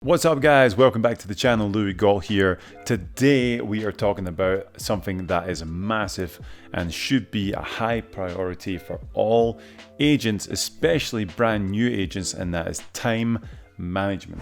What's up guys, welcome back to the channel. Louis Gall here. Today we are talking about something that is massive and should be a high priority for all agents, especially brand new agents, and that is time management.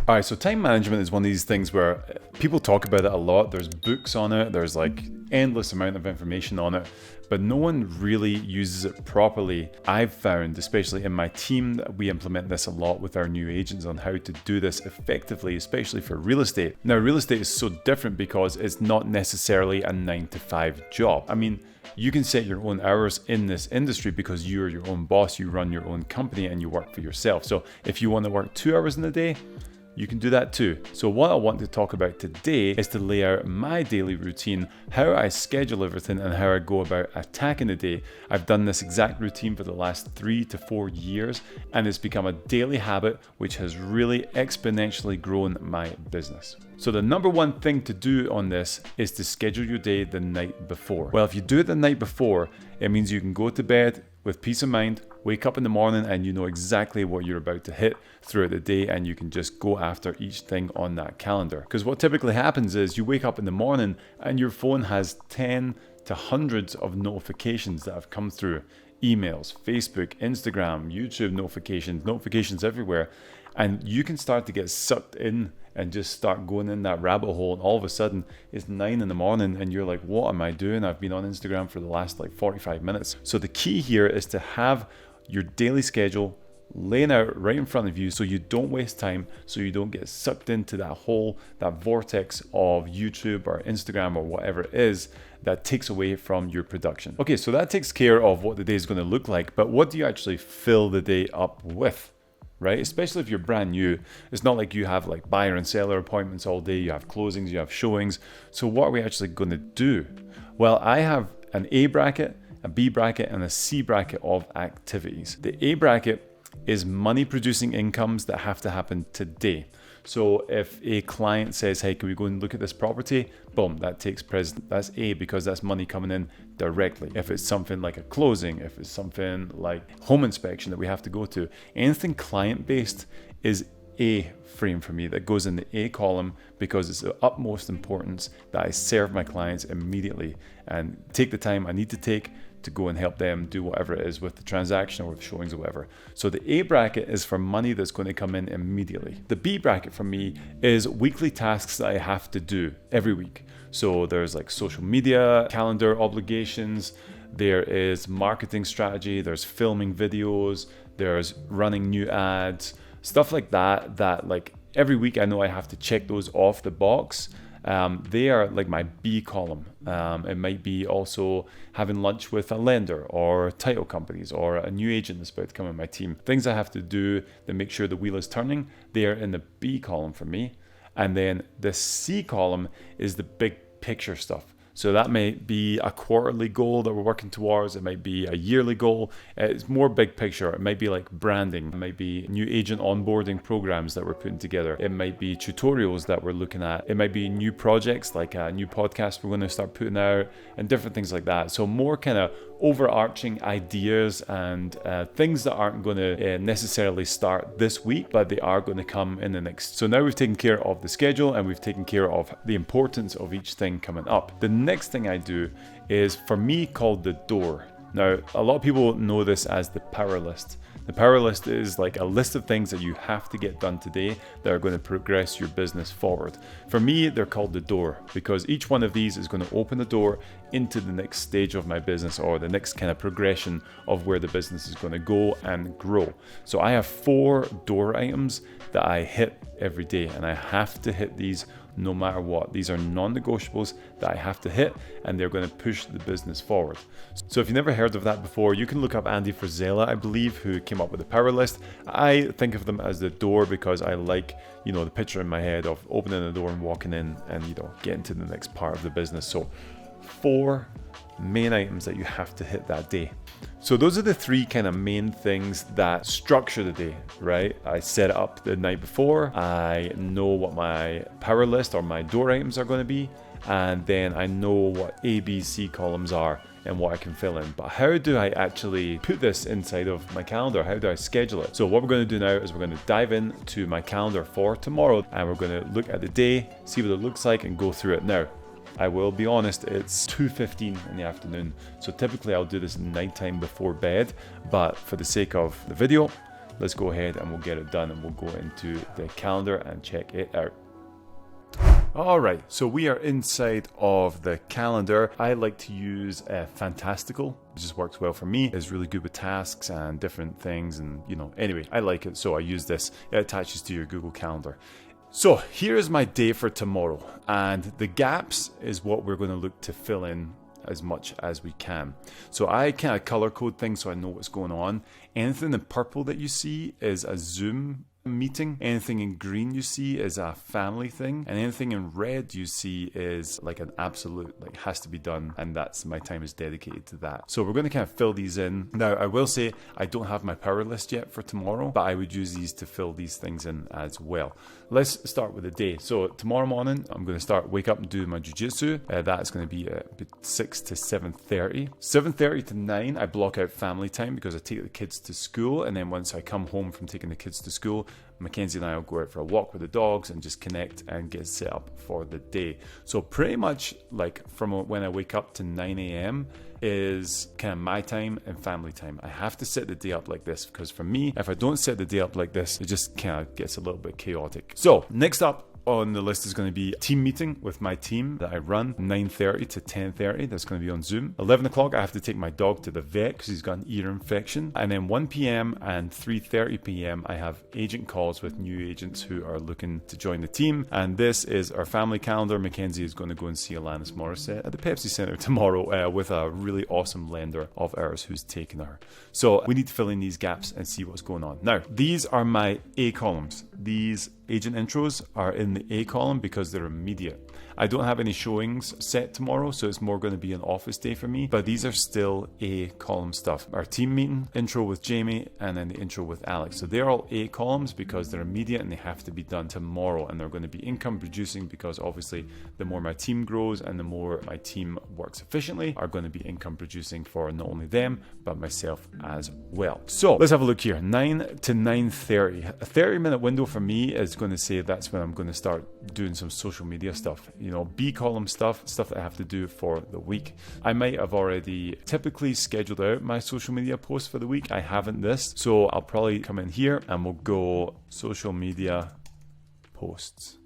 All right, so time management is one of these things where people talk about it a lot. There's books on it, there's like endless amount of information on it, but no one really uses it properly. I've found, especially in my team, that we implement this a lot with our new agents on how to do this effectively, especially for real estate. Now, real estate is so different because it's not necessarily a 9-to-5 job. I mean, you can set your own hours in this industry because you're your own boss, you run your own company and you work for yourself. So if you want to work 2 hours in a day, you can do that too. So what I want to talk about today is to lay out my daily routine, how I schedule everything and how I go about attacking the day. I've done this exact routine for the last 3 to 4 years and it's become a daily habit which has really exponentially grown my business. So the number one thing to do on this is to schedule your day the night before. Well, if you do it the night before, it means you can go to bed with peace of mind, wake up in the morning and you know exactly what you're about to hit throughout the day and you can just go after each thing on that calendar. Because what typically happens is you wake up in the morning and your phone has 10 to hundreds of notifications that have come through. Emails, Facebook, Instagram, YouTube notifications everywhere. And you can start to get sucked in and just start going in that rabbit hole, and all of a sudden it's 9 in the morning and you're like, what am I doing? I've been on Instagram for the last 45 minutes. So the key here is to have your daily schedule laying out right in front of you so you don't waste time, so you don't get sucked into that vortex of YouTube or Instagram or whatever it is that takes away from your production. Okay, so that takes care of what the day is going to look like, but what do you actually fill the day up with? Right? Especially if you're brand new, it's not like you have like buyer and seller appointments all day, you have closings, you have showings. So what are we actually going to do? Well, I have an A bracket, a B bracket, and a C bracket of activities. The A bracket is money producing incomes that have to happen today. So if a client says, hey, can we go and look at this property? Boom, that takes precedence. That's A, because that's money coming in directly. If it's something like a closing, if it's something like home inspection that we have to go to, anything client-based is A frame for me, that goes in the A column because it's of utmost importance that I serve my clients immediately and take the time I need to take to go and help them do whatever it is with the transaction or with showings or whatever. So the A bracket is for money that's going to come in immediately. The B bracket for me is weekly tasks that I have to do every week. So there's like social media, calendar obligations, there is marketing strategy, there's filming videos, there's running new ads, stuff like that like every week I know I have to check those off the box. They are like my B column. It might be also having lunch with a lender or title companies or a new agent that's about to come in my team. Things I have to do to make sure the wheel is turning, they are in the B column for me. And then the C column is the big picture stuff. So that may be a quarterly goal that we're working towards. It might be a yearly goal. It's more big picture. It might be like branding. It might be new agent onboarding programs that we're putting together. It might be tutorials that we're looking at. It might be new projects like a new podcast we're going to start putting out and different things like that. So more kind of overarching ideas and things that aren't going to necessarily start this week, but they are going to come in the next. So now we've taken care of the schedule and we've taken care of the importance of each thing coming up. The next thing I do is for me called the door. Now, a lot of people know this as the power list. The power list is like a list of things that you have to get done today that are going to progress your business forward. For me, they're called the door because each one of these is going to open the door into the next stage of my business or the next kind of progression of where the business is going to go and grow. So I have 4 door items that I hit every day and I have to hit these no matter what. These are non-negotiables that I have to hit and they're going to push the business forward. So if you've never heard of that before, you can look up Andy Frisella, I believe, who came up with the power list. I think of them as the door because I like, the picture in my head of opening the door and walking in and, getting to the next part of the business. So 4 main items that you have to hit that day. So those are the 3 kind of main things that structure the day, right? I set it up the night before. I know what my power list or my door items are going to be. And then I know what A, B, C columns are and what I can fill in. But how do I actually put this inside of my calendar? How do I schedule it? So what we're going to do now is we're going to dive into my calendar for tomorrow, and we're going to look at the day, see what it looks like, and go through it. Now, I will be honest, it's 2:15 in the afternoon. So typically I'll do this at nighttime before bed, but for the sake of the video, let's go ahead and we'll get it done, and we'll go into the calendar and check it out. All right, so we are inside of the calendar. I like to use Fantastical. It just works well for me. It's really good with tasks and different things, and anyway, I like it, so I use this. It attaches to your Google Calendar. So here is my day for tomorrow, and the gaps is what we're going to look to fill in as much as we can. So I kind of color code things so I know what's going on. Anything in purple that you see is a Zoom meeting. Anything in green you see is a family thing, and anything in red you see is like an absolute, like, has to be done, and that's my time is dedicated to that. So we're going to kind of fill these in. Now I will say I don't have my power list yet for tomorrow, but I would use these to fill these things in as well. Let's start with the day. So tomorrow morning I'm going to wake up and do my jiu-jitsu. That's going to be 6 to 7:30. 7:30 to 9 I block out family time because I take the kids to school, and then once I come home from taking the kids to school, Mackenzie and I will go out for a walk with the dogs and just connect and get set up for the day. So pretty much like from when I wake up to 9 a.m. is kind of my time and family time. I have to set the day up like this, because for me, if I don't set the day up like this, it just kind of gets a little bit chaotic. So next up on the list is going to be a team meeting with my team that I run, 9:30 to 10:30. That's going to be on Zoom. 11 o'clock, I have to take my dog to the vet because he's got an ear infection. And then 1 p.m. and 3:30 p.m. I have agent calls with new agents who are looking to join the team. And this is our family calendar. Mackenzie is going to go and see Alanis Morissette at the Pepsi Center tomorrow with a really awesome lender of ours who's taking her. So we need to fill in these gaps and see what's going on. Now, these are my A columns. These agent intros are in the A column because they're immediate. I don't have any showings set tomorrow, so it's more going to be an office day for me, but these are still A column stuff. Our team meeting, intro with Jamie, and then the intro with Alex. So they're all A columns because they're immediate and they have to be done tomorrow, and they're going to be income producing because obviously the more my team grows and the more my team works efficiently are going to be income producing for not only them, but myself as well. So let's have a look here. 9 to 9:30. A 30-minute window for me is going to say that's when I'm going to start doing some social media stuff. B column stuff that I have to do for the week. I might have already typically scheduled out my social media posts for the week. I haven't this, so I'll probably come in here and we'll go social media posts.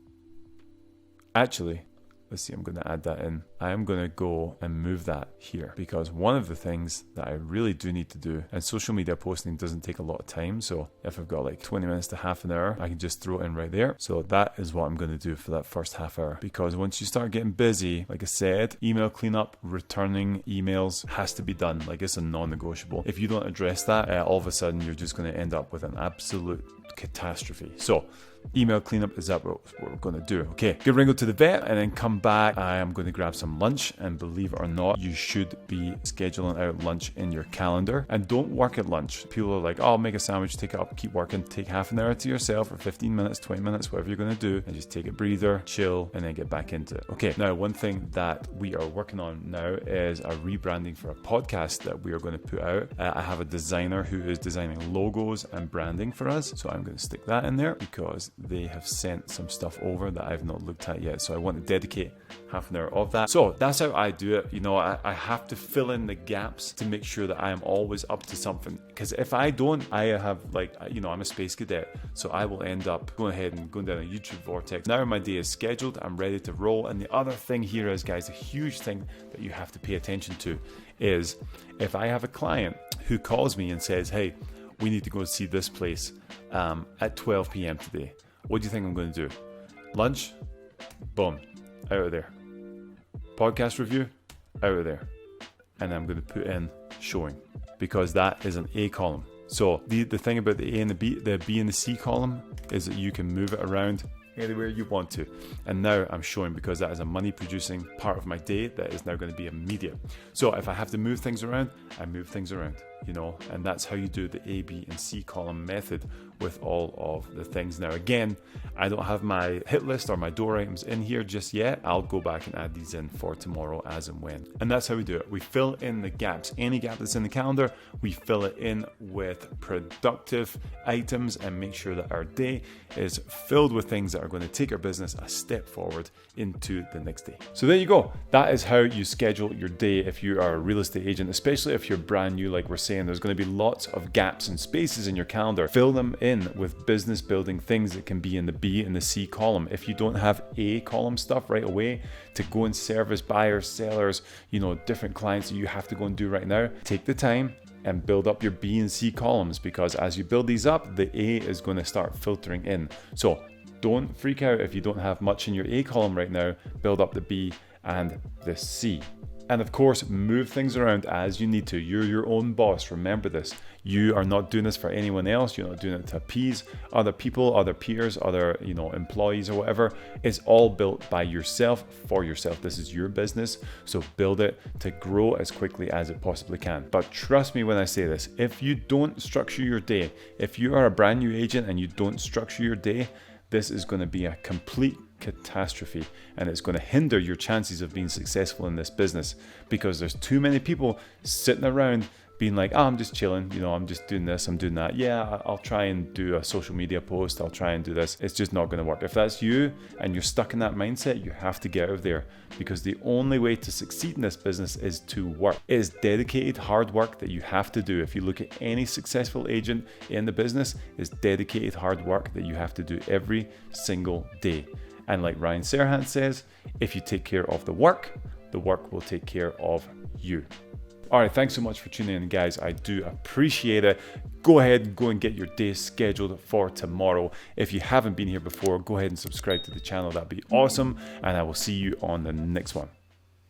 Actually, let's see, I'm going to add that in. I am going to go and move that here because one of the things that I really do need to do, and social media posting doesn't take a lot of time, so if I've got like 20 minutes to half an hour, I can just throw it in right there. So that is what I'm going to do for that first half hour, because once you start getting busy, like I said, email cleanup, returning emails has to be done. Like, it's a non-negotiable. If you don't address that, all of a sudden you're just going to end up with an absolute catastrophe. So email cleanup is that what we're going to do. Okay, give Ringo to the vet and then come back. I am going to grab some lunch, and believe it or not, you should be scheduling out lunch in your calendar, and don't work at lunch. People are like, oh, I'll make a sandwich, take it up, keep working. Take half an hour to yourself, or 15 minutes, 20 minutes, whatever you're going to do, and just take a breather, chill, and then get back into it. Okay, now one thing that we are working on now is a rebranding for a podcast that we are going to put out. I have a designer who is designing logos and branding for us, so I'm going to stick that in there because they have sent some stuff over that I've not looked at yet, so I want to dedicate half an hour of that. So that's how I do it. I have to fill in the gaps to make sure that I am always up to something, because if I don't, I have I'm a space cadet, so I will end up going ahead and going down a YouTube vortex. Now my day is scheduled, I'm ready to roll. And the other thing here is, guys, a huge thing that you have to pay attention to is if I have a client who calls me and says, hey, we need to go see this place at 12 p.m. today. What do you think I'm going to do? Lunch? Boom. Out of there. Podcast review? Out of there. And I'm going to put in showing, because that is an A column. So the thing about the A and the B and the C column is that you can move it around anywhere you want to. And now I'm showing because that is a money producing part of my day that is now going to be immediate. So if I have to move things around, I move things around. and that's how you do the A, B, and C column method with all of the things. Now, again, I don't have my hit list or my door items in here just yet. I'll go back and add these in for tomorrow as and when. And that's how we do it. We fill in the gaps. Any gap that's in the calendar, we fill it in with productive items and make sure that our day is filled with things that are going to take our business a step forward into the next day. So there you go. That is how you schedule your day if you are a real estate agent, especially if you're brand new. Like we're saying, there's going to be lots of gaps and spaces in your calendar. Fill them in with business building things that can be in the B and the C column. If you don't have A column stuff right away to go and service buyers, sellers, different clients that you have to go and do right now, take the time and build up your B and C columns, because as you build these up, the A is going to start filtering in. So don't freak out if you don't have much in your A column right now. Build up the B and the C. And of course, move things around as you need to. You're your own boss. Remember this. You are not doing this for anyone else. You're not doing it to appease other people, other peers, other employees or whatever. It's all built by yourself for yourself. This is your business. So build it to grow as quickly as it possibly can. But trust me when I say this, if you don't structure your day, if you are a brand new agent and you don't structure your day, this is going to be a complete catastrophe, and it's going to hinder your chances of being successful in this business, because there's too many people sitting around being like, I'm just chilling, I'm just doing this, I'm doing that. Yeah, I'll try and do a social media post, I'll try and do this. It's just not going to work. If that's you and you're stuck in that mindset, you have to get out of there, because the only way to succeed in this business is to work. It is dedicated hard work that you have to do. If you look at any successful agent in the business, it's dedicated hard work that you have to do every single day. And like Ryan Serhant says, if you take care of the work will take care of you. All right, thanks so much for tuning in, guys. I do appreciate it. Go ahead and go and get your day scheduled for tomorrow. If you haven't been here before, go ahead and subscribe to the channel. That'd be awesome. And I will see you on the next one.